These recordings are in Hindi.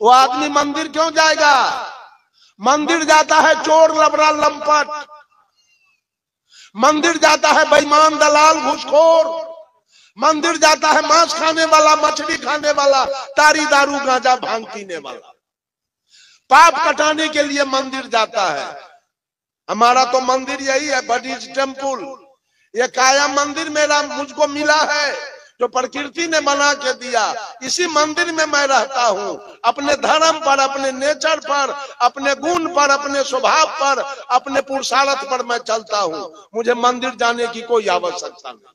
वो आदमी मंदिर क्यों जाएगा? मंदिर जाता है चोर लबरा लंपट, मंदिर जाता है बेईमान दलाल घूसखोर, मंदिर जाता है मांस खाने वाला, मछली खाने वाला, तारी दारू गांजा भांग पीने वाला, पाप कटाने के लिए मंदिर जाता है। हमारा तो मंदिर यही है, बडीज टेम्पल। ये काया मंदिर मेरा मुझको मिला है, जो प्रकृति ने बना के दिया। इसी मंदिर में मैं रहता हूँ, अपने धर्म पर, अपने नेचर पर, अपने गुण पर, अपने स्वभाव पर, अपने पुरुषार्थ पर मैं चलता हूँ। मुझे मंदिर जाने की कोई आवश्यकता नहीं।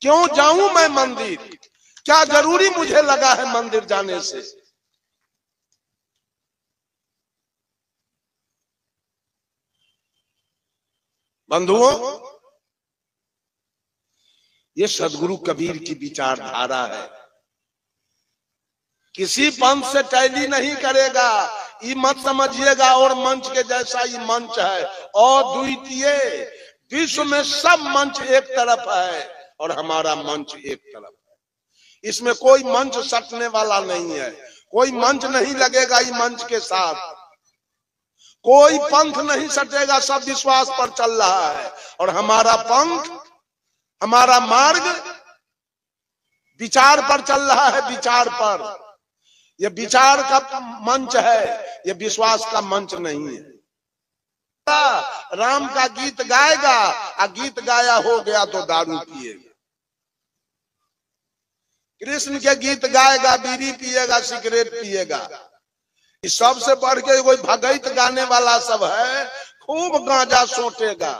क्यों जाऊं मैं मंदिर? क्या जरूरी मुझे लगा है मंदिर जाने से? बंधुओं, ये सदगुरु कबीर की विचारधारा है। किसी पंथ से टैली नहीं करेगा, ये मत समझिएगा और मंच के जैसा ये मंच है। अद्वितीय, विश्व में सब मंच एक तरफ है और हमारा मंच एक तरफ है। इसमें कोई मंच सटने वाला नहीं है, कोई मंच नहीं लगेगा ये मंच के साथ, कोई पंथ नहीं सटेगा, सब विश्वास पर चल रहा है। और हमारा पंथ, हमारा मार्ग विचार पर चल रहा है, विचार पर। यह विचार का मंच है, यह विश्वास का मंच नहीं है। राम का गीत गाएगा और गीत गाया हो गया तो दारू पिएगा, कृष्ण के गीत गाएगा, बीड़ी पिएगा, सिगरेट पिएगा। इस सबसे बढ़ के कोई भगत गाने वाला सब है, खूब गांजा सोटेगा,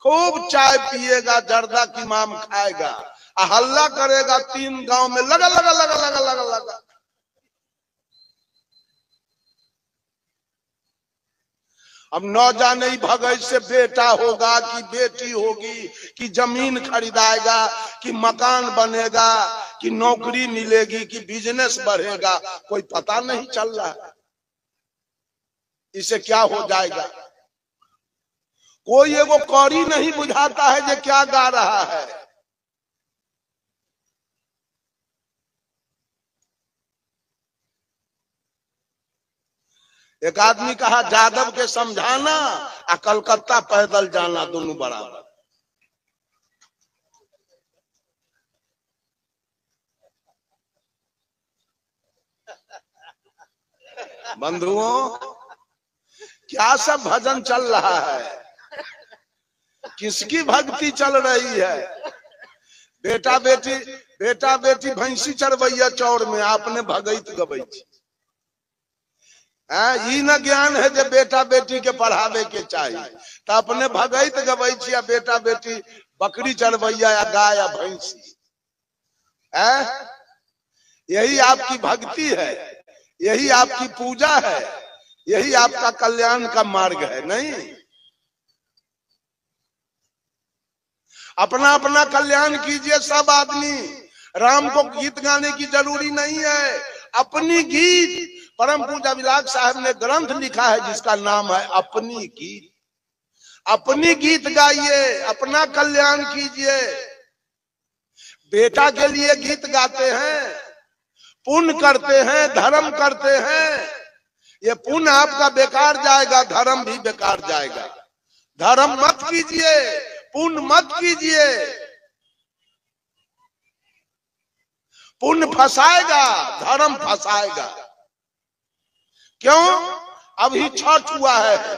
खूब चाय पिएगा, जर्दा की माम खाएगा, हल्ला करेगा 3 गांव में, लगा लगा लगा लगा लगा लगा। अब न जाने भगत से बेटा होगा कि बेटी होगी, कि जमीन खरीदाएगा, कि मकान बनेगा, कि नौकरी मिलेगी, कि बिजनेस बढ़ेगा, कोई पता नहीं चल रहा है। इसे क्या हो जाएगा? कोई एगो कौड़ी नहीं बुझाता है जो क्या गा रहा है। एक आदमी कहा, जादव के समझाना और कलकत्ता पैदल जाना दोनों बराबर। बंधुओं, क्या सब भजन चल रहा है? किसकी भक्ति चल रही है? बेटा बेटी भैंसी चरवैया चौर में, आपने भगत गवै। ई न ज्ञान है जो बेटा बेटी के पढ़ावे के चाहिए, तो अपने भगत गवै छी, बेटा बेटी बकरी चरवैया या गाय या भैंसी। यही आपकी भक्ति है, यही आपकी पूजा है, यही आपका कल्याण का मार्ग है? नहीं, अपना अपना कल्याण कीजिए सब आदमी। राम को गीत गाने की जरूरी नहीं है, अपनी गीत। परम पूजा विलास साहब ने ग्रंथ लिखा है जिसका नाम है अपनी गीत। अपनी गीत गाइए, अपना कल्याण कीजिए। बेटा के लिए गीत गाते हैं, पुण्य करते हैं, धर्म करते हैं। ये पुण्य आपका बेकार जाएगा, धर्म भी बेकार जाएगा। धर्म मत कीजिए, पुण्य मत कीजिए। पुण्य फंसाएगा, धर्म फंसाएगा। क्यों? अभी छठ हुआ है,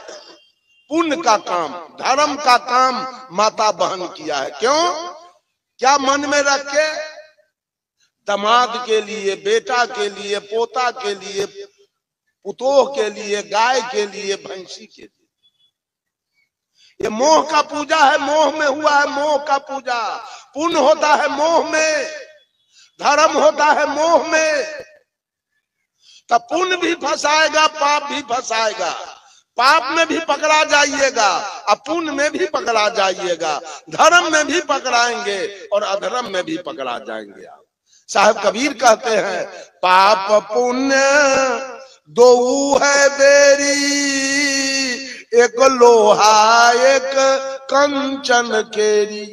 पुण्य का काम, धर्म का काम माता बहन किया है। क्यों? क्या मन में रख के? दामाद के लिए, बेटा के लिए, पोता के लिए, पुतोह के लिए, गाय के लिए, भैंसी के लिए। ये मोह का पूजा है, मोह में हुआ है मोह का पूजा। पुण्य होता है मोह में, धर्म होता है मोह में। तब पुण्य भी फंसाएगा, पाप भी फंसाएगा। पाप में भी पकड़ा जाइएगा और पुण्य में भी पकड़ा जाइएगा, धर्म में भी पकड़ाएंगे और अधर्म में भी पकड़ा जाएंगे। साहब कबीर कहते हैं, पाप पुण्य दो है बेरी, एक लोहा एक कंचन केरी।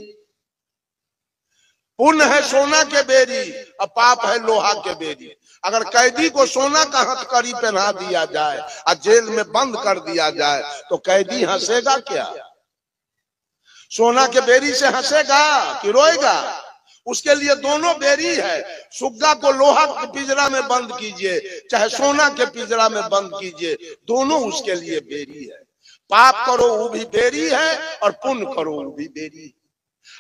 पुण्य है सोना के बेरी और पाप है लोहा के बेरी। अगर कैदी को सोना का हथकड़ी पहना दिया जाए और जेल में बंद कर दिया जाए तो कैदी हंसेगा क्या? सोना के बेरी से हंसेगा कि रोएगा? उसके लिए दोनों बेरी है। सुग्गा को लोहा के पिंजरा में बंद कीजिए, चाहे सोना के पिंजरा में बंद कीजिए, दोनों उसके लिए बेरी है। पाप करो वो भी बेरी है और पुण्य करो वो भी बेरी है।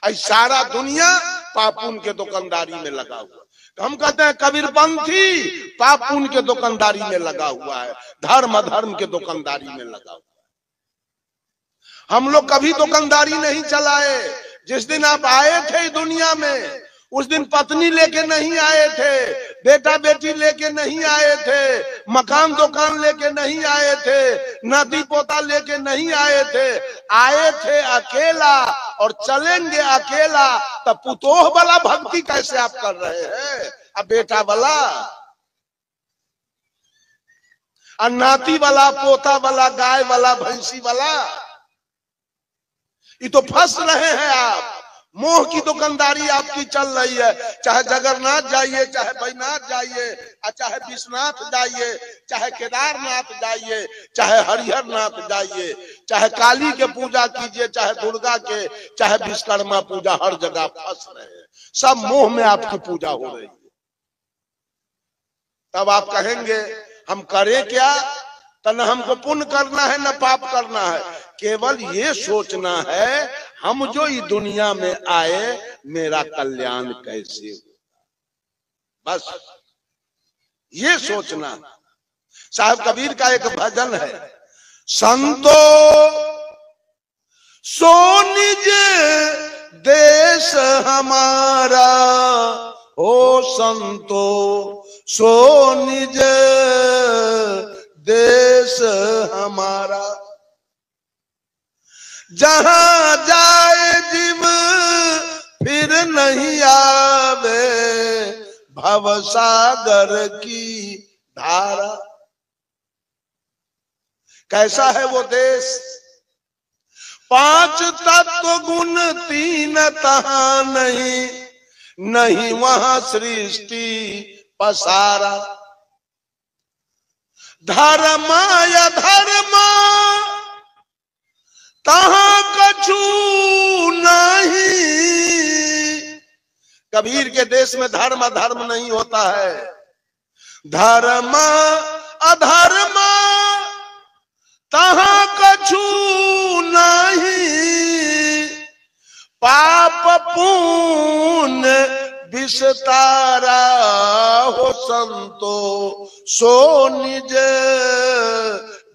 ऐ सारा दुनिया पाप पुण्य के दुकानदारी में लगा हुआ। हम कहते हैं कबीरपंथी पाप पुण्य के दुकानदारी में लगा हुआ है, धर्म अधर्म के दुकानदारी में लगा हुआ है। हम लोग कभी दुकानदारी नहीं चलाए। जिस दिन आप आए थे दुनिया में उस दिन पत्नी लेके नहीं आए थे, बेटा बेटी लेके नहीं आए थे, मकान दुकान लेके नहीं आए थे, नाती पोता लेके नहीं आए थे। आए थे अकेला और चलेंगे अकेला। तब पुतोह वाला भक्ति कैसे आप कर रहे हैं? अब बेटा वाला और नाती वाला, पोता वाला, गाय वाला, भैंसी वाला, ये तो फंस रहे हैं आप। मोह की दुकानदारी आपकी चल रही है। चाहे जगन्नाथ जाइए, चाहे बैजनाथ जाइए, चाहे विश्वनाथ जाइए, चाहे केदारनाथ जाइए, चाहे हरिहर नाथ जाइए, चाहे काली के पूजा कीजिए, चाहे दुर्गा के, चाहे विश्वकर्मा पूजा, हर जगह फंस रहे हैं। सब मोह में आपकी पूजा हो रही है। तब आप कहेंगे हम करें क्या? तो न हमको पुण्य करना है न पाप करना है, केवल ये सोचना है हम जो इस दुनिया में आए मेरा कल्याण कैसे हो, बस ये सोचना। साहब कबीर का एक भजन है, संतो सो निज देश हमारा, हो संतो सो निज देश हमारा, जहां जाए जीव फिर नहीं आवे, भवसागर की धारा। कैसा है वो देश? 5 तत्व गुण 3 तहां नहीं, नहीं वहां सृष्टि पसारा। धर्माय धर्मा तहां कछु नहीं। कबीर के देश में धर्म अधर्म नहीं होता है। धर्म अधर्म तहां कछु नहीं, पाप पुण्य विस्तारा, हो संतो सो निज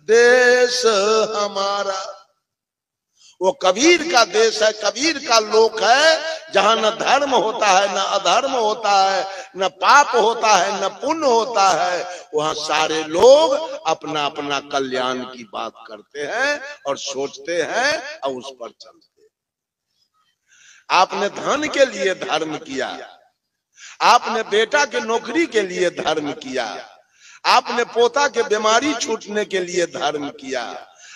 देश हमारा। वो कबीर का देश है, कबीर का लोक है, जहां न धर्म होता है, न अधर्म होता है, न पाप होता है, न पुण्य होता है। वहां सारे लोग अपना अपना कल्याण की बात करते हैं और सोचते हैं और उस पर चलते हैं। आपने धन के लिए धर्म किया, आपने बेटा के नौकरी के लिए धर्म किया, आपने पोता के बीमारी छूटने के लिए धर्म किया,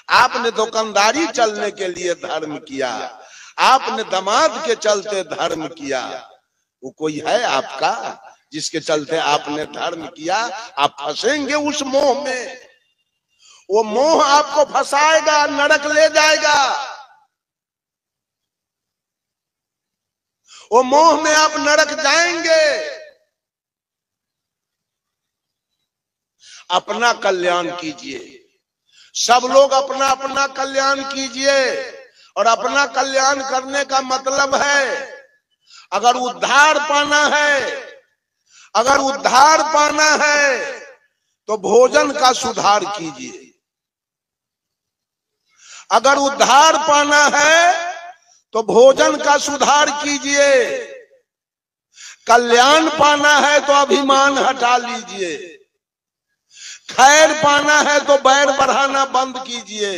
आपने दुकानदारी चलने के लिए धर्म किया, आपने दामाद के चलते धर्म किया। वो कोई है आपका जिसके चलते आपने धर्म किया? आप फंसेंगे उस मोह में। वो मोह आपको फंसाएगा, नरक ले जाएगा। वो मोह में आप नरक जाएंगे। अपना कल्याण कीजिए, सब लोग अपना अपना कल्याण कीजिए। और अपना कल्याण करने का मतलब है, अगर उद्धार पाना है, अगर उद्धार पाना है तो भोजन का सुधार कीजिए। अगर उद्धार पाना है तो भोजन का सुधार कीजिए। कल्याण पाना है तो अभिमान हटा लीजिए। खैर पाना है तो बैर बढ़ाना बंद कीजिए।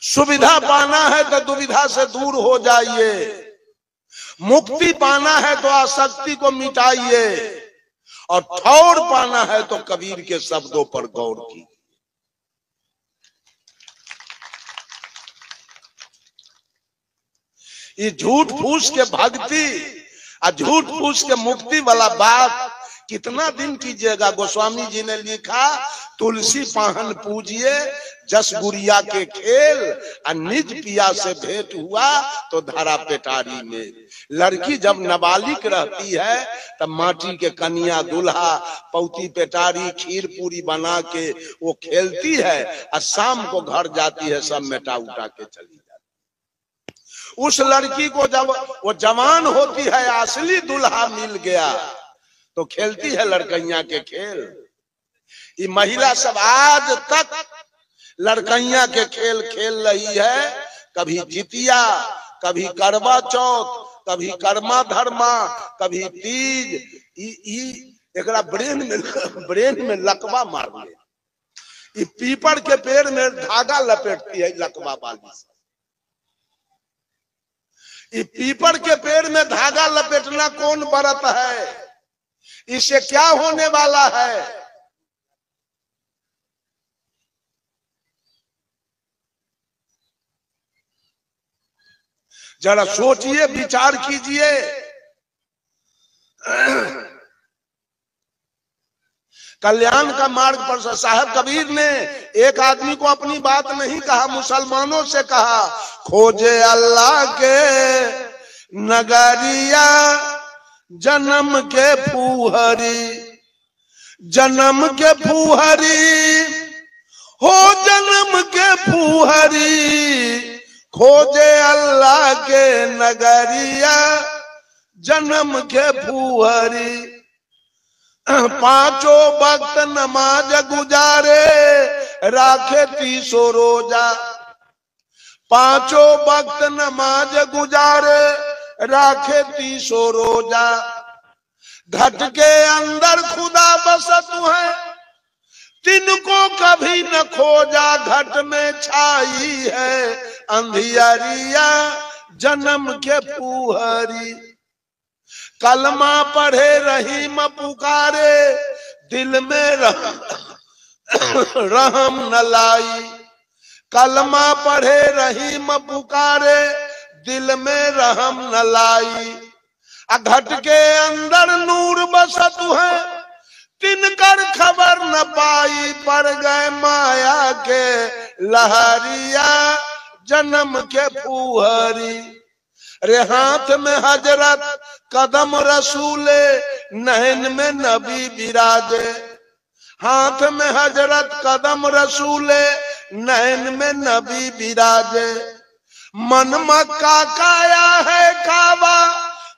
सुविधा पाना है तो दुविधा से दूर हो जाइए। मुक्ति पाना है तो आसक्ति को मिटाइए। और ठौर पाना है तो कबीर के शब्दों पर गौर कीजिए। ये झूठ फूस के भक्ति और झूठ फूस के मुक्ति वाला बात कितना दिन कीजिएगा। गोस्वामी जी ने लिखा, तुलसी पाहन पूजिए जस गुड़िया के खेल, और निज पिया से भेंट हुआ तो धरा पेटारी में। लड़की जब नाबालिग रहती है तब माटी के कन्या दूल्हा पौती पेटारी खीर पूरी बना के वो खेलती है, और शाम को घर जाती है सब मेटा उठा के चली जाती। उस लड़की को जब वो जवान होती है, असली दूल्हा मिल गया, तो खेलती है लड़कैया के खेल। ये महिला सब आज तक लड़कैया के खेल खेल रही है। कभी जितिया, कभी करवा चौथ, कभी कर्मा धर्मा, कभी तीज। एकरा ब्रेन में लकवा मार ले। ये पीपल के पेड़ में धागा लपेटती है लकवा वाली। ये पीपल के पेड़ में धागा लपेटना कौन व्रत है? इससे क्या होने वाला है? जरा सोचिए, विचार कीजिए। कल्याण का मार्ग पर साहब कबीर ने एक आदमी को अपनी बात नहीं कहा, मुसलमानों से कहा, खोजे अल्लाह के नगरिया जन्म के फूहरी, जन्म के फूहरी हो, जन्म के फूहरी, खोजे अल्लाह के नगरिया जन्म के फूहरी। पांचों वक्त नमाज गुजारे राखे 30 रोजा, पांचों वक्त नमाज गुजारे राखे 30 रोजा। घट के अंदर खुदा बसत है, तिनको कभी न खोजा, घट में छाई है अंधियारिया जन्म के फूहरी। कलमा पढ़े रहीम पुकारे, दिल में रहम न लाई। कलमा पढ़े रहीम पुकारे, दिल में रहम न लाई। घट के अंदर नूर बसत है, तिनकर खबर न पाई, पर गए माया के लहरिया जन्म के फूहरी। अरे हाथ में हजरत कदम रसूले, नैन में नबी विराजे। हाथ में हजरत कदम रसूले, नैन में नबी विराजे। मन मक्का काया है काबा,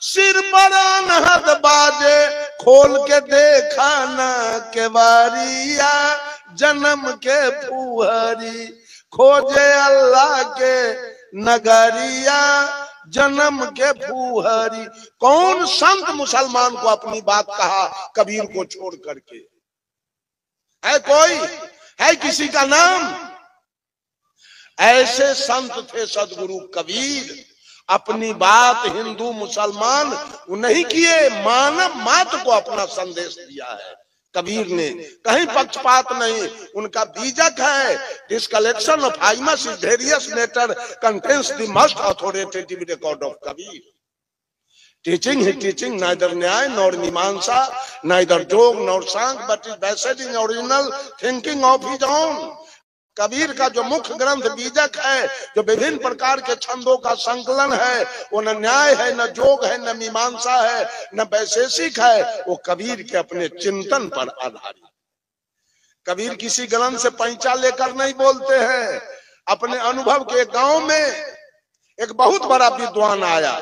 सिर पर अनहद बाजे। खोल के देखा ना केवारिया जन्म के फूहरी, खोजे अल्लाह के नगरिया जन्म के फूहरी। कौन संत मुसलमान को अपनी बात कहा कबीर को छोड़ करके? है कोई? है किसी का नाम? ऐसे संत थे सदगुरु कबीर। अपनी बात हिंदू मुसलमान नहीं किए, मानव मात्र को अपना संदेश दिया है कबीर ने। कहीं पक्षपात नहीं। उनका बीजक है, this collection of hymns is various matter contains the most authoritative record of Kabir. Teaching he teaching neither Nyaya nor Mimamsa, neither Jog nor Sankhya, but is based in original thinking of his own. Kabir का जो मुख्य ग्रंथ बीजक है, जो विभिन्न प्रकार के छंदों का संकलन है, वो न न्याय है, न जोग है, न मीमांसा है, न वैशेषिक है। वो कबीर के अपने चिंतन पर आधारित। कबीर किसी ग्रंथ से पैंचा लेकर नहीं बोलते हैं। अपने अनुभव के गांव में एक बहुत बड़ा विद्वान आया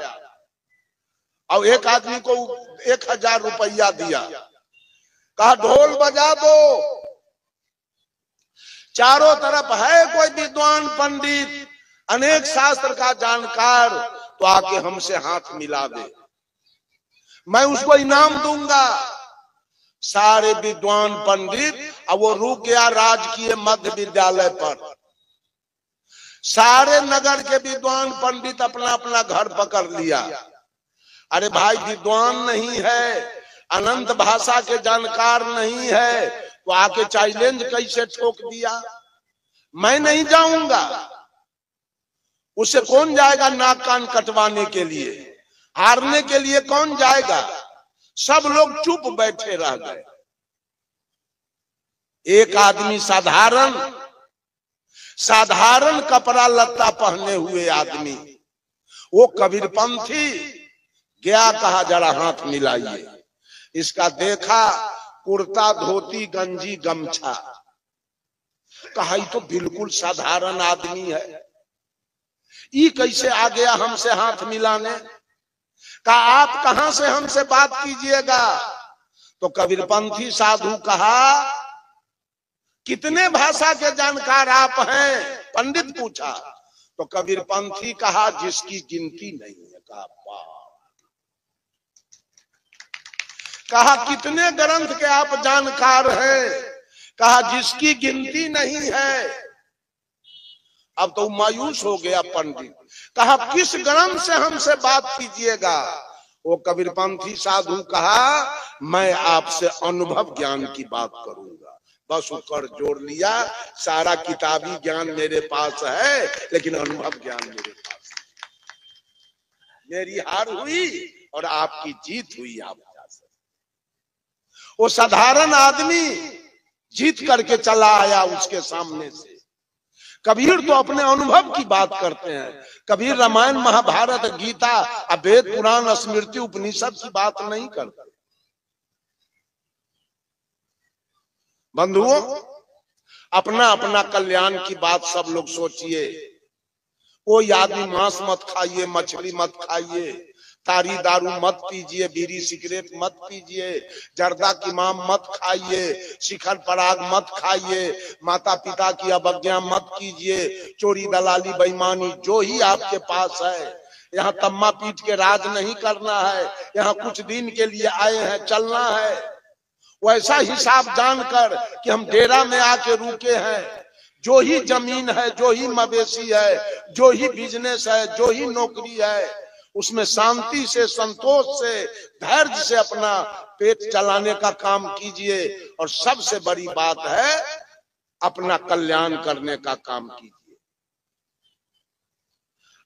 और एक आदमी को 1000 रुपया दिया, कहा ढोल बजा दो। चारों तरफ है कोई विद्वान पंडित, अनेक शास्त्र का जानकार, तो आके हमसे हाथ मिला दे, मैं उसको इनाम दूंगा। सारे विद्वान पंडित, अब वो रुक गया राजकीय मध्य विद्यालय पर। सारे नगर के विद्वान पंडित अपना अपना घर पकड़ लिया। अरे भाई विद्वान नहीं है, अनंत भाषा के जानकार नहीं है, तो आके चैलेंज कैसे ठोक दिया? मैं नहीं जाऊंगा। उससे कौन जाएगा नाक कान कटवाने के लिए? हारने के लिए कौन जाएगा? सब लोग चुप बैठे रह गए। एक आदमी साधारण कपड़ा लत्ता पहने हुए आदमी, वो कबीरपंथी गया, कहा जरा हाथ मिलाइए। इसका देखा कुर्ता धोती गंजी गमछा, कहा ये तो बिल्कुल साधारण आदमी है, ये कैसे आ गया हमसे हाथ मिलाने। कहा आप कहां से हमसे बात कीजिएगा। तो कबीरपंथी साधु कहा कितने भाषा के जानकार आप हैं, पंडित पूछा। तो कबीरपंथी कहा जिसकी गिनती नहीं है। कहा कितने ग्रंथ के आप जानकार हैं। कहा जिसकी गिनती नहीं है। अब तो मायूस हो गया पंडित। कहा किस ग्रंथ से हमसे बात कीजिएगा। वो कबीरपंथी साधु कहा मैं आपसे अनुभव ज्ञान की बात करूंगा। बस ऊपर जोड़ लिया, सारा किताबी ज्ञान मेरे पास है लेकिन अनुभव ज्ञान मेरे पास है। मेरी हार हुई और आपकी जीत हुई। आप वो साधारण आदमी जीत करके चला आया उसके सामने से। कबीर तो अपने अनुभव की बात करते हैं। कबीर रामायण महाभारत गीता वेद पुराण स्मृति उपनिषद की बात नहीं करते। बंधुओं, अपना अपना कल्याण की बात सब लोग सोचिए। कोई आदमी मांस मत खाइए, मछली मत खाइए, तारी दारू मत पीजिए, बीड़ी सिगरेट मत पीजिए, जर्दा की माम मत खाइए, शिखर पराग मत खाइए, माता पिता की अवज्ञा मत कीजिए, चोरी दलाली बेईमानी जो ही आपके पास है। यहाँ तम्मा पीट के राज नहीं करना है। यहाँ कुछ दिन के लिए आए हैं, चलना है। वैसा हिसाब जानकर कि हम डेरा में आके रुके हैं, जो ही जमीन है, जो ही मवेशी है, जो ही बिजनेस है, जो ही नौकरी है, उसमें शांति से, संतोष से, धैर्य से अपना पेट चलाने का काम कीजिए। और सबसे बड़ी बात है अपना कल्याण करने का काम कीजिए।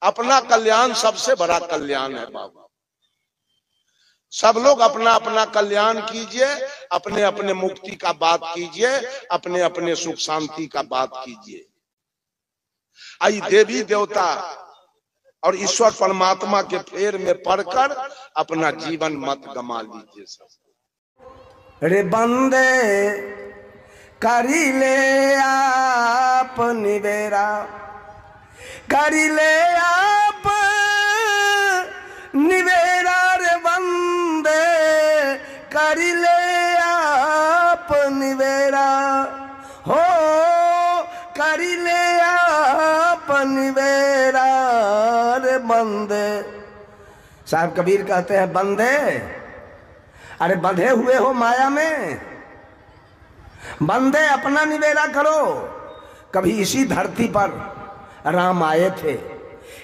अपना कल्याण सबसे बड़ा कल्याण है बाबा। सब लोग अपना अपना कल्याण कीजिए, अपने अपने मुक्ति का बात कीजिए, अपने अपने सुख शांति का बात कीजिए। आई देवी देवता और ईश्वर परमात्मा के फेर में पड़कर अपना जीवन मत गमा लीजिए। सब रे बंदे करी ले आप निवेरा, करी ले आप निवेरा। रे बंदे करी ले आप निवेरा, हो करी ले आप निवेरा। रे बंदे, साहब कबीर कहते हैं बंदे, अरे बंधे हुए हो माया में, बंदे अपना निवेरा करो। कभी इसी धरती पर राम आए थे,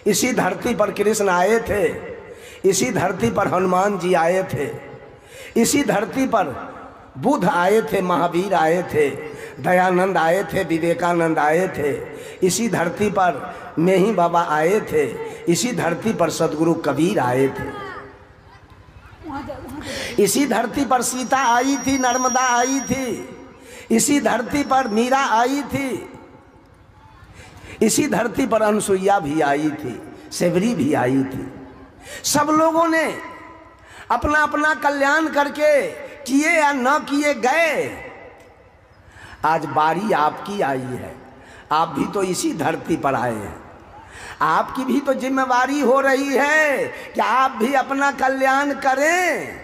इसी धरती पर कृष्ण आए थे, इसी धरती पर हनुमान जी आए थे, इसी धरती पर बुद्ध आए थे, महावीर आए थे, दयानंद आए थे, विवेकानंद आए थे, इसी धरती पर मेही बाबा आए थे, इसी धरती पर सदगुरु कबीर आए थे, इसी धरती पर सीता आई थी, नर्मदा आई थी, इसी धरती पर मीरा आई थी, इसी धरती पर अनसुईया भी आई थी, सेवरी भी आई थी। सब लोगों ने अपना अपना कल्याण करके किए या न किए गए। आज बारी आपकी आई है, आप भी तो इसी धरती पर आए हैं। आपकी भी तो जिम्मेवारी हो रही है कि आप भी अपना कल्याण करें।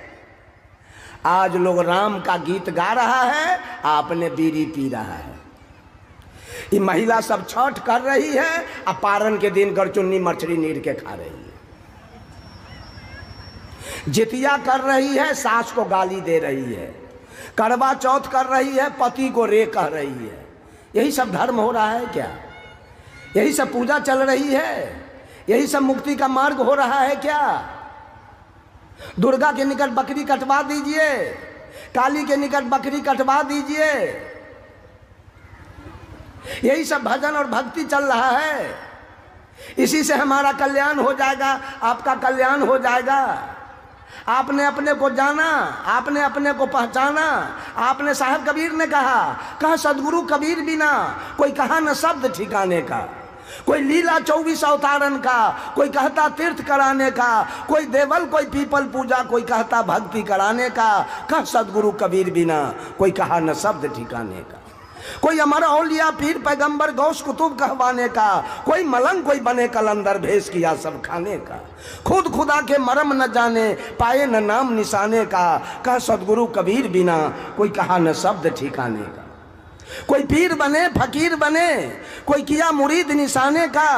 आज लोग राम का गीत गा रहा है, आपने बीड़ी पी रहा है। ये महिला सब छठ कर रही है, पारण के दिन गरचुन्नी मछली नीर के खा रही है। जितिया कर रही है, सास को गाली दे रही है। करवा चौथ कर रही है, पति को रे कह रही है। यही सब धर्म हो रहा है क्या? यही सब पूजा चल रही है? यही सब मुक्ति का मार्ग हो रहा है क्या? दुर्गा के निकट बकरी कटवा दीजिए, काली के निकट बकरी कटवा दीजिए। यही सब भजन और भक्ति चल रहा है। इसी से हमारा कल्याण हो जाएगा, आपका कल्याण हो जाएगा। आपने अपने को जाना, आपने अपने को पहचाना। आपने साहब कबीर ने कहा सदगुरु कबीर बिना कोई कहा न शब्द ठिकाने का, कोई लीला 24 अवतारन का, कोई कहता तीर्थ कराने का, कोई देवल कोई पीपल पूजा, कोई कहता भक्ति कराने का। कह सदगुरु कबीर बिना कोई कहा न शब्द ठिकाने का, कोई अमर औलिया पीर पैगंबर गौस कुतुब कहवाने का, कोई मलंग कोई बने कलंदर भेष किया सब खाने का। खुद खुदा के मरम न जाने पाए न नाम निशाने का। कह सदगुरु कबीर बिना कोई कहा न शब्द ठिकाने का। कोई पीर बने फकीर बने, कोई किया मुरीद निशाने का,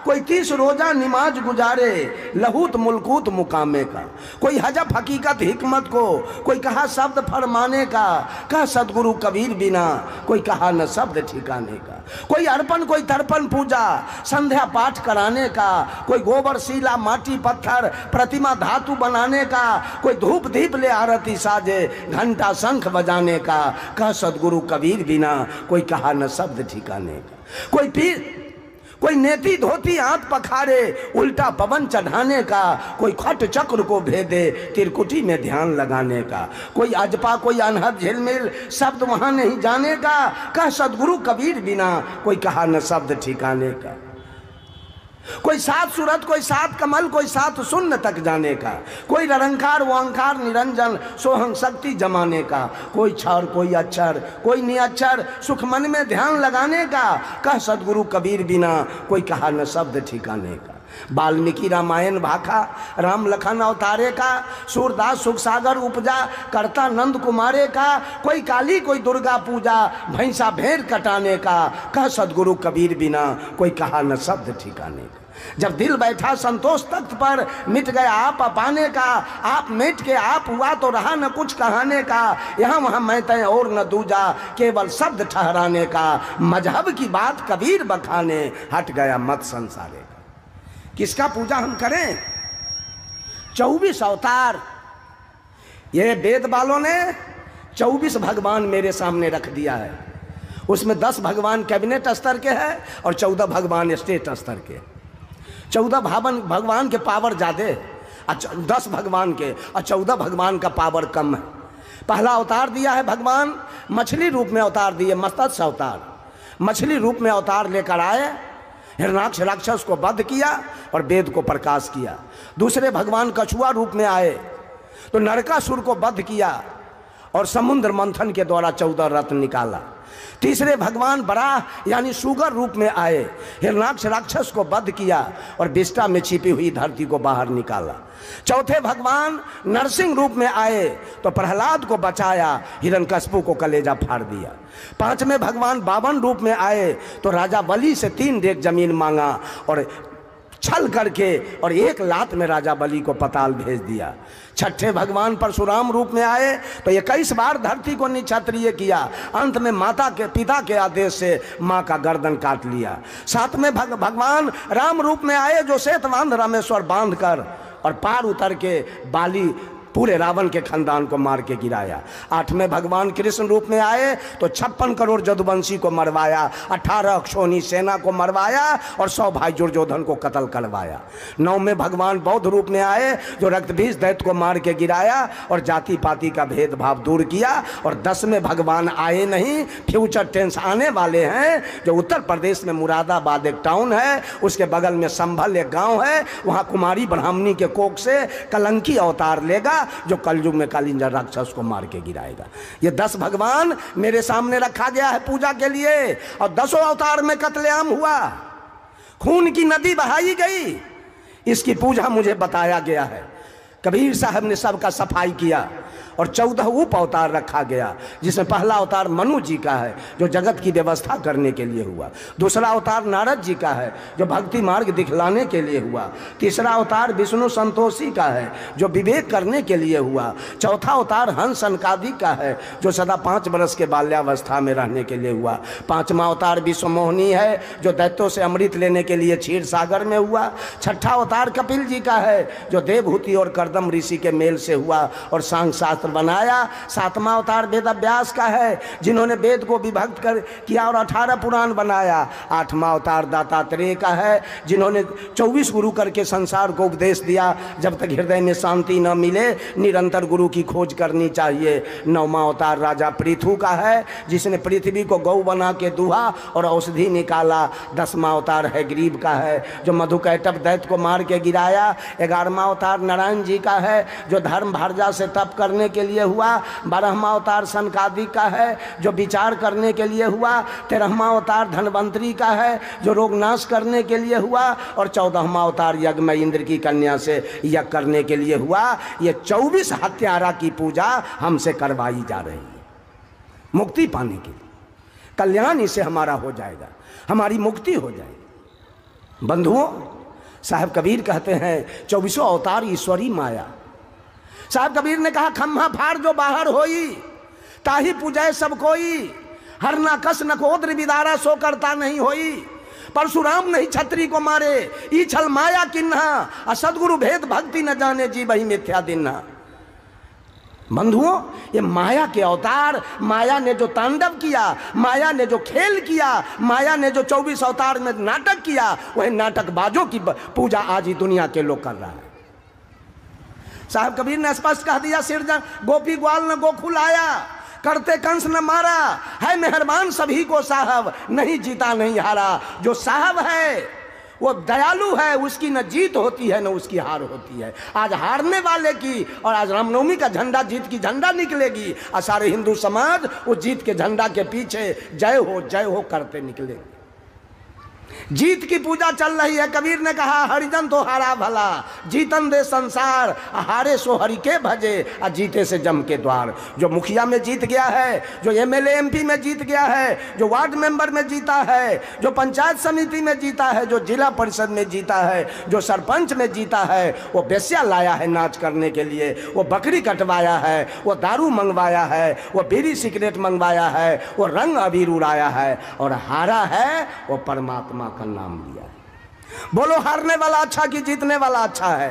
कोई 30 रोजा नमाज गुजारे लहूत मुल्कूत मुकामे का। कोई हजब हकीकत हिकमत को, कोई कहा शब्द फरमाने का। कह सदगुरु कबीर बिना कोई कहा न शब्द ठिकाने का। कोई अर्पण कोई तर्पण पूजा संध्या पाठ कराने का, कोई गोबर सीला माटी पत्थर प्रतिमा धातु बनाने का, कोई धूप दीप ले आरती साजे घंटा शंख बजाने का। कह सदगुरु कबीर बिना कोई कहा न शब्द ठिकाने का। कोई पीर कोई नेती धोती हाथ पखारे उल्टा पवन चढ़ाने का, कोई खट चक्र को भेदे तिरकुटी में ध्यान लगाने का। कोई अजपा कोई अनहद झिलमिल शब्द वहां नहीं जाने का। कह सदगुरु कबीर बिना कोई कहा न शब्द ठिकाने का। कोई 7 सूरत कोई 7 कमल कोई 7 शून्य तक जाने का। कोई निरंकार ओंकार निरंजन सोहंग शक्ति जमाने का। कोई क्षर कोई अक्षर कोई निअक्षर सुख मन में ध्यान लगाने का। कह सदगुरु कबीर बिना कोई कहा न शब्द ठिकाने का। वाल्मीकि रामायण भाखा राम लखन अवतारे का, सूरदास सुख सागर उपजा करता नंद कुमारे का। कोई काली कोई दुर्गा पूजा भैंसा भेड़ कटाने का। कह सदगुरु कबीर बिना कोई कहा न शब्द ठिकाने का। जब दिल बैठा संतोष तख्त पर मिट गया आप अपाने का। आप मिट के आप हुआ तो रहा न कुछ कहाने का। यहाँ वहाँ मैं तय और न दूजा केवल शब्द ठहराने का। मजहब की बात कबीर बखाने हट गया मत संसारे का। किसका पूजा हम करें? 24 अवतार ये वेद वालों ने 24 भगवान मेरे सामने रख दिया है। उसमें 10 भगवान कैबिनेट स्तर के हैं और 14 भगवान स्टेट स्तर के। 14 भगवान के पावर ज़्यादा, 10 भगवान के और 14 भगवान का पावर कम है। पहला अवतार दिया है भगवान मछली रूप में अवतार दिए, मत्स्य अवतार मछली रूप में अवतार लेकर आए, हिरणाक्ष राक्षस को वध किया और वेद को प्रकाश किया। दूसरे भगवान कछुआ रूप में आए तो नरकासुर को वध किया और समुद्र मंथन के द्वारा 14 रत्न निकाला। तीसरे भगवान बराह यानी सुगर रूप में आए, हिरणाक्ष राक्षस को वध किया और विष्ठा में छिपी हुई धरती को बाहर निकाला। चौथे भगवान नरसिंह रूप में आए तो प्रहलाद को बचाया, हिरण्यकश्यप को कलेजा फाड़ दिया। पांचवें भगवान बावन रूप में आए तो राजा बलि से 3 डेग जमीन मांगा और छल करके और 1 लात में राजा बलि को पताल भेज दिया। छठे भगवान परशुराम रूप में आए तो 21 बार धरती को निक्षत्रिय किया। अंत में माता के पिता के आदेश से माँ का गर्दन काट लिया। 7वें भगवान राम रूप में आए जो श्वेतवांध रामेश्वर बांध कर और पार उतर के बाली पूरे रावण के खानदान को मार के गिराया। 8वें भगवान कृष्ण रूप में आए तो 56 करोड़ जदुवंशी को मरवाया, 18 अक्षोणी सेना को मरवाया और 100 भाई दुर्योधन को कत्ल करवाया। 9वें भगवान बौद्ध रूप में आए जो रक्तबीज दैत्य को मार के गिराया और जाति पाति का भेदभाव दूर किया। और 10वें भगवान आए नहीं, फ्यूचर टेंस आने वाले हैं, जो उत्तर प्रदेश में मुरादाबाद एक टाउन है, उसके बगल में संभल एक गाँव है, वहाँ कुमारी ब्राह्मणी के कोख से कलंकी अवतार लेगा जो कलयुग में कालिंजर राक्षस को मार के गिराएगा। ये 10 भगवान मेरे सामने रखा गया है पूजा के लिए। और 10 अवतार में कत्लेआम हुआ, खून की नदी बहाई गई, इसकी पूजा मुझे बताया गया है। कबीर साहब ने सबका सफाई किया और 14 उप अवतार रखा गया, जिसमें पहला अवतार मनु जी का है जो जगत की व्यवस्था करने के लिए हुआ। दूसरा अवतार नारद जी का है जो भक्ति मार्ग दिखलाने के लिए हुआ। तीसरा अवतार विष्णु संतोषी का है जो विवेक करने के लिए हुआ। चौथा अवतार हंस सनकादि का है जो सदा 5 वर्ष के बाल्यावस्था में रहने के लिए हुआ। 5वां अवतार विश्वमोहिनी है जो दैत्यों से अमृत लेने के लिए क्षीर सागर में हुआ। 6ठा अवतार कपिल जी का है जो देवहूति और करदम ऋषि के मेल से हुआ और सांग शास्त्र शास्त्र बनाया। 7वां अवतार वेद व्यास का है, जिन्होंने वेद को विभक्त कर किया और 18 पुराण बनाया। 8वां अवतार दत्तात्रेय का है, जिन्होंने 24 गुरु करके संसार को उपदेश दिया। जब तक हृदय में शांति न मिले निरंतर गुरु की खोज करनी चाहिए। 9वां अवतार राजा पृथु का है, जिसने पृथ्वी को गौ बना के दुहा और औषधि निकाला। 10वां अवतार है ग्रीब का है, जो मधुकैटभ दैत्य को मार के गिराया। 11वां अवतार नारायण जी का है, जो धर्म भारजा से तप करने के लिए हुआ। 12वां अवतार सनकादिक का है, जो विचार करने के लिए हुआ। 13वां अवतार धनवंतरी का है, जो रोग नाश करने के लिए हुआ। और 14वां अवतार यज्ञ में इंद्र की कन्या से यज्ञ करने के लिए हुआ। ये 24 हत्यारा की पूजा हमसे करवाई जा रही है मुक्ति पाने के लिए। कल्याण इससे हमारा हो जाएगा, हमारी मुक्ति हो जाएगी। बंधुओं, साहब कबीर कहते हैं 24 अवतार ईश्वरी माया। साहब कबीर ने कहा खम्हा फाड़ जो बाहर होई, ताही पूजय सब कोई। हर ना कस नकोद्र विदारा सो करता नहीं होई। परशुराम नहीं छत्री को मारे, ई छल माया किन्हा। सदगुरु भेद भक्ति न जाने, जी वही मिथ्या दिन्हा। बंधुओं, ये माया के अवतार, माया ने जो तांडव किया, माया ने जो खेल किया, माया ने जो 24 अवतार में नाटक किया, वही नाटकबाजों की पूजा आज ही दुनिया के लोग कर रहा है। साहब कबीर ने स्पष्ट कह दिया, सिरजन गोपी ग्वाल न गोकुल आया, करते कंस न मारा। है मेहरबान सभी को साहब, नहीं जीता नहीं हारा। जो साहब है वो दयालु है, उसकी न जीत होती है न उसकी हार होती है। आज हारने वाले की, और आज रामनवमी का झंडा, जीत की झंडा निकलेगी और सारे हिंदू समाज वो जीत के झंडा के पीछे जय हो करते निकलेंगे। जीत की पूजा चल रही है। कबीर ने कहा हरिजन तो हारा भला, जीतन दे संसार, हारे सो हरि के भजे, और जीते से जम के द्वार। जो मुखिया में जीत गया है, जो एमएलए एमपी में जीत गया है, जो वार्ड मेंबर में जीता है, जो पंचायत समिति में जीता है, जो जिला परिषद में जीता है, जो सरपंच में जीता है, वो बेस्या लाया है नाच करने के लिए, वो बकरी कटवाया है, वो दारू मंगवाया है, वो बीड़ी सिगरेट मंगवाया है, वो रंग अबीर उड़ाया है, और हारा है वो परमात्मा का नाम लिया है। बोलो हारने वाला अच्छा कि जीतने वाला अच्छा है?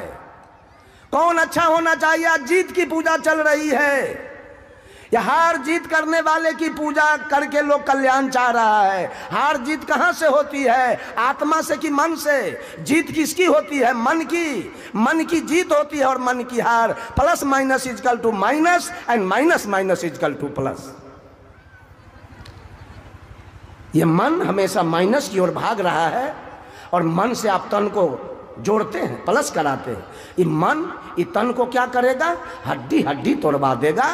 कौन अच्छा होना चाहिए? आज जीत की पूजा चल रही है। या हार जीत करने वाले की पूजा करके लोग कल्याण चाह रहा है। हार जीत कहां से होती है? आत्मा से कि मन से? जीत किसकी होती है? मन की। मन की जीत होती है और मन की हार। Plus minus is equal to minus and minus minus is equal to plus. ये मन हमेशा माइनस की ओर भाग रहा है, और मन से आप तन को जोड़ते हैं, प्लस कराते हैं। ये मन ये तन को क्या करेगा? हड्डी हड्डी तोड़वा देगा,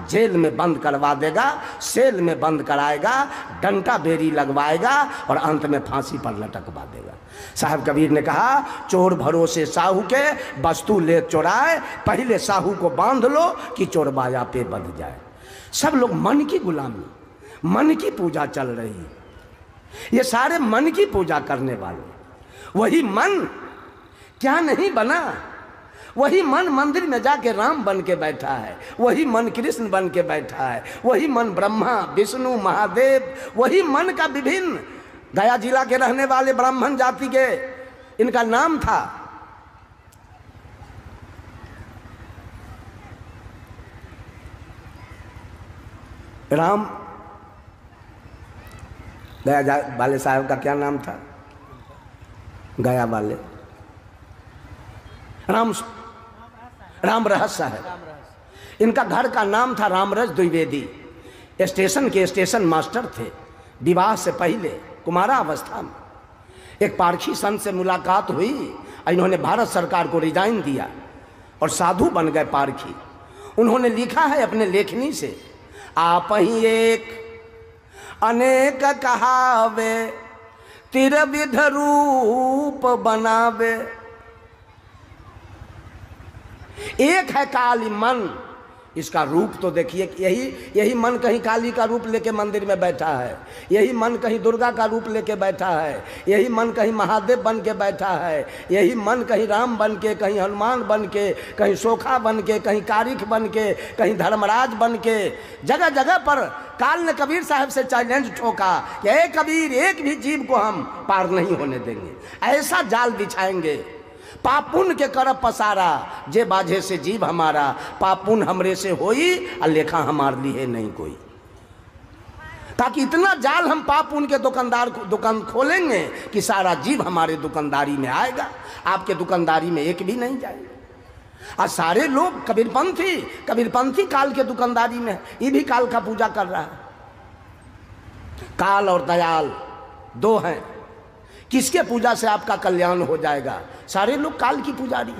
जेल में बंद करवा देगा, सेल में बंद कराएगा, डंटा बेरी लगवाएगा, और अंत में फांसी पर लटकवा देगा। साहब कबीर ने कहा चोर भरोसे साहू के, वस्तु ले चोराए, पहले साहू को बांध लो कि चोरबाया पे बंध जाए। सब लोग मन की गुलामी, मन की पूजा चल रही है। ये सारे मन की पूजा करने वाले। वही मन क्या नहीं बना? वही मन मंदिर में जाके राम बन के बैठा है, वही मन कृष्ण बन के बैठा है, वही मन ब्रह्मा विष्णु महादेव, वही मन का विभिन्न। गया जिला के रहने वाले ब्राह्मण जाति के, इनका नाम था राम। गया वाले साहब का क्या नाम था? गया वाले राम रहस साहब। इनका घर का नाम था रामरस द्विवेदी। स्टेशन के स्टेशन मास्टर थे। विवाह से पहले कुमारा अवस्था में एक पारखी संत से मुलाकात हुई। इन्होंने भारत सरकार को रिजाइन दिया और साधु बन गए पारखी। उन्होंने लिखा है अपने लेखनी से, आप ही एक अनेक कहावे, तिरविध रूप बनावे। एक है काली मन, इसका रूप तो देखिए। यही मन कहीं काली का रूप लेके मंदिर में बैठा है, यही मन कहीं दुर्गा का रूप लेके बैठा है, यही मन कहीं महादेव बन के बैठा है, यही मन कहीं राम बन के, कहीं हनुमान बन के, कहीं सोखा बन के, कहीं कारिख बन के, कहीं धर्मराज बन के। जगह जगह पर काल ने कबीर साहब से चैलेंज ठोका कि ए कबीर, एक भी जीव को हम पार नहीं होने देंगे। ऐसा जाल बिछाएंगे, पाप पुण्य के करब पसारा, जे बाझे से जीव हमारा, पाप पुण्य हमरे से होई और लेखा हमार लिए नहीं कोई। ताकि इतना जाल हम पाप पुण्य के दुकान खोलेंगे कि सारा जीव हमारे दुकानदारी में आएगा, आपके दुकानदारी में एक भी नहीं जाएगा। और सारे लोग कबीरपंथी काल के दुकानदारी में है, ये भी काल का पूजा कर रहा है। काल और दयाल दो हैं, किसके पूजा से आपका कल्याण हो जाएगा? सारे लोग काल की पुजारी,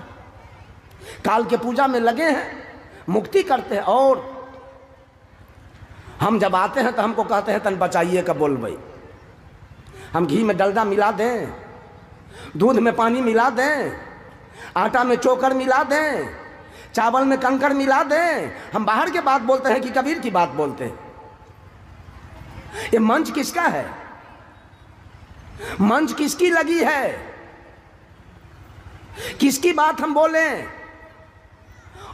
काल के पूजा में लगे हैं, मुक्ति करते हैं। और हम जब आते हैं तो हमको कहते हैं तन बचाइए का बोल भाई, हम घी में डलडा मिला दें, दूध में पानी मिला दें, आटा में चोकर मिला दें, चावल में कंकड़ मिला दें, हम बाहर के बात बोलते हैं कि कबीर की बात बोलते हैं। ये मंच किसका है? मंच किसकी लगी है? किसकी बात हम बोलें?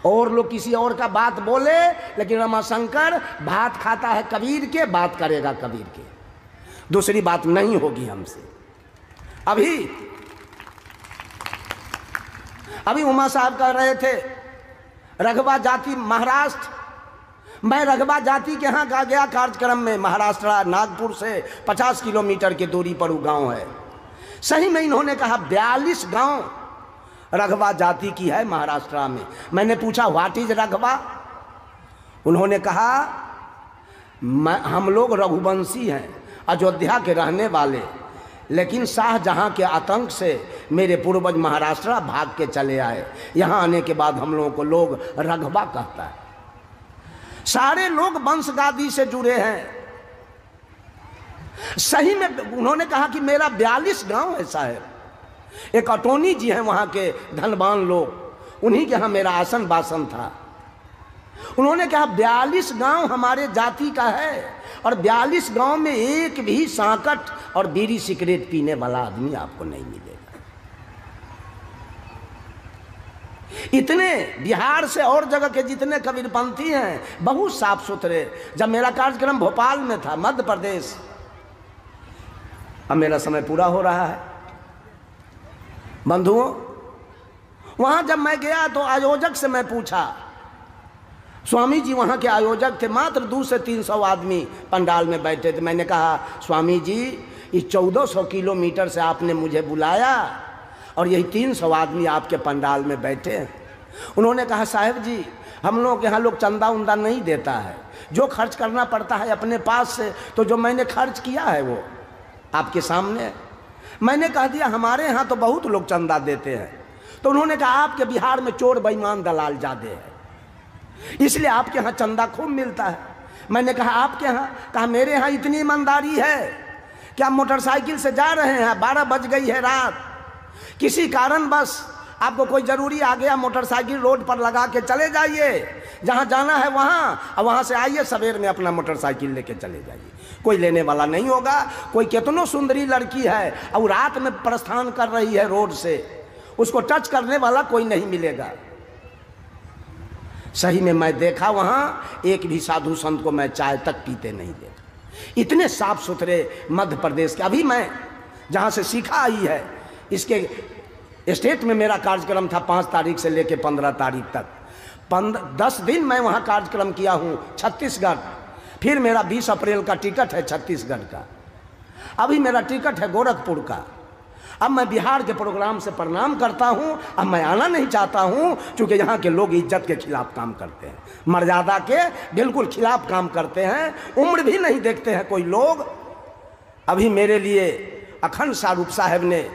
और लोग किसी और का बात बोले, लेकिन रमाशंकर भात खाता है कबीर के, बात करेगा कबीर के, दूसरी बात नहीं होगी हमसे। अभी उमा साहब कह रहे थे रघवा जाति महाराष्ट्र, मैं रघवा जाति के यहाँ गया कार्यक्रम में, महाराष्ट्र नागपुर से 50 किलोमीटर की दूरी पर वो गांव है। सही में इन्होंने कहा 42 गांव रघवा जाति की है महाराष्ट्र में। मैंने पूछा व्हाट इज रघवा? उन्होंने कहा हम लोग रघुवंशी हैं, अयोध्या के रहने वाले, लेकिन शाहजहां के आतंक से मेरे पूर्वज महाराष्ट्र भाग के चले आए, यहाँ आने के बाद हम लोगों को लोग रघवा कहता है। सारे लोग वंशगादी से जुड़े हैं। सही में उन्होंने कहा कि मेरा 42 गांव है साहब। एक अटोनी जी हैं वहाँ के धनवान लोग, उन्हीं के यहाँ मेरा आसन बासन था। उन्होंने कहा 42 गांव हमारे जाति का है, और 42 गांव में एक भी सांकट और बीड़ी सिगरेट पीने वाला आदमी आपको नहीं मिलेगा। इतने बिहार से और जगह के जितने कबीरपंथी हैं बहुत साफ सुथरे। जब मेरा कार्यक्रम भोपाल में था, मध्य प्रदेश, अब मेरा समय पूरा हो रहा है बंधुओं, वहां जब मैं गया तो आयोजक से मैं पूछा, स्वामी जी वहाँ के आयोजक थे, मात्र 200 से 300 आदमी पंडाल में बैठे थे। मैंने कहा स्वामी जी इस 1400 किलोमीटर से आपने मुझे बुलाया और यही 300 आदमी आपके पंडाल में बैठे हैं। उन्होंने कहा साहब जी हम लोग यहाँ लोग चंदा उंदा नहीं देता है, जो खर्च करना पड़ता है अपने पास से, तो जो मैंने खर्च किया है वो आपके सामने। मैंने कह दिया हमारे यहाँ तो बहुत लोग चंदा देते हैं। तो उन्होंने कहा आपके बिहार में चोर बेईमान दलाल ज़्यादा है, इसलिए आपके यहाँ चंदा खूब मिलता है। मैंने कहा आपके यहाँ? कहा मेरे यहाँ इतनी ईमानदारी है कि आप मोटरसाइकिल से जा रहे हैं, 12 बज गई है रात, किसी कारण बस आपको कोई ज़रूरी आ गया, मोटरसाइकिल रोड पर लगा के चले जाइए, जहाँ जाना है वहाँ, और वहाँ से आइए सवेर में अपना मोटरसाइकिल लेके चले जाइए, कोई लेने वाला नहीं होगा। कोई कितनो सुंदरी लड़की है और रात में प्रस्थान कर रही है रोड से, उसको टच करने वाला कोई नहीं मिलेगा। सही में मैं देखा वहाँ एक भी साधु संत को मैं चाय तक पीते नहीं देखा। इतने साफ सुथरे मध्य प्रदेश के। अभी मैं जहाँ से सीखा आई है, इसके स्टेट में मेरा कार्यक्रम था 5 तारीख से लेकर 15 तारीख तक, 10 दिन मैं वहाँ कार्यक्रम किया हूँ छत्तीसगढ़। फिर मेरा 20 अप्रैल का टिकट है छत्तीसगढ़ का, अभी मेरा टिकट है गोरखपुर का। अब मैं बिहार के प्रोग्राम से प्रणाम करता हूं। अब मैं आना नहीं चाहता हूं, क्योंकि यहाँ के लोग इज्जत के खिलाफ काम करते हैं, मर्यादा के बिल्कुल खिलाफ काम करते हैं, उम्र भी नहीं देखते हैं कोई लोग। अभी मेरे लिए अखंड सारूप साहब ने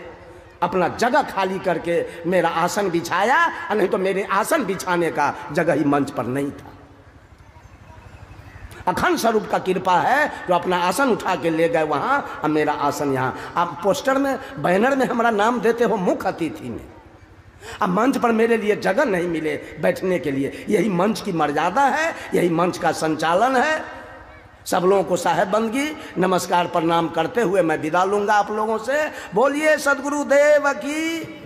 अपना जगह खाली करके मेरा आसन बिछाया, नहीं तो मेरे आसन बिछाने का जगह ही मंच पर नहीं था। अखंड स्वरूप का कृपा है जो अपना आसन उठा के ले गए वहाँ, अब मेरा आसन यहाँ। आप पोस्टर में बैनर में हमारा नाम देते हो मुख्य अतिथि में, अब मंच पर मेरे लिए जगह नहीं मिले बैठने के लिए। यही मंच की मर्यादा है, यही मंच का संचालन है। सब लोगों को साहेब बंदगी नमस्कार प्रणाम करते हुए मैं विदा लूंगा आप लोगों से। बोलिए सदगुरुदेव की।